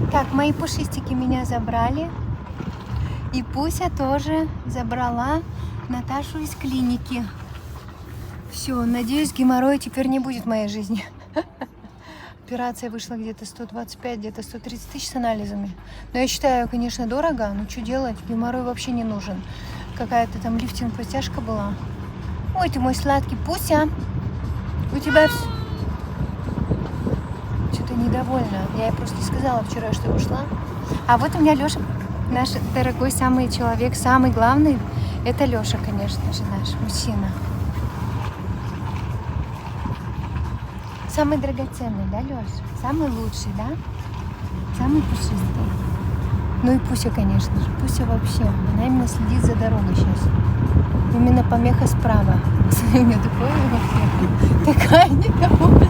Так, мои пушистики меня забрали. И Пуся тоже забрала Наташу из клиники. Все, надеюсь, геморроя теперь не будет в моей жизни. Операция вышла где-то 125, где-то 130 тысяч с анализами. Но я считаю, конечно, дорого. Но что делать? Геморрой вообще не нужен. Какая-то там лифтинг-растяжка была. Ой, ты мой сладкий Пуся. У тебя все... Что-то недовольна. Я ей просто сказала вчера, что ушла. А вот у меня Леша, наш дорогой самый человек, самый главный. Это Леша, конечно же, наш мужчина. Самый драгоценный, да, Леша? Самый лучший, да? Самый пушистый. Ну и Пуся, конечно же. Пуся вообще. Она именно следит за дорогой сейчас. Именно помеха справа. У меня такое вообще. Такая недовольная.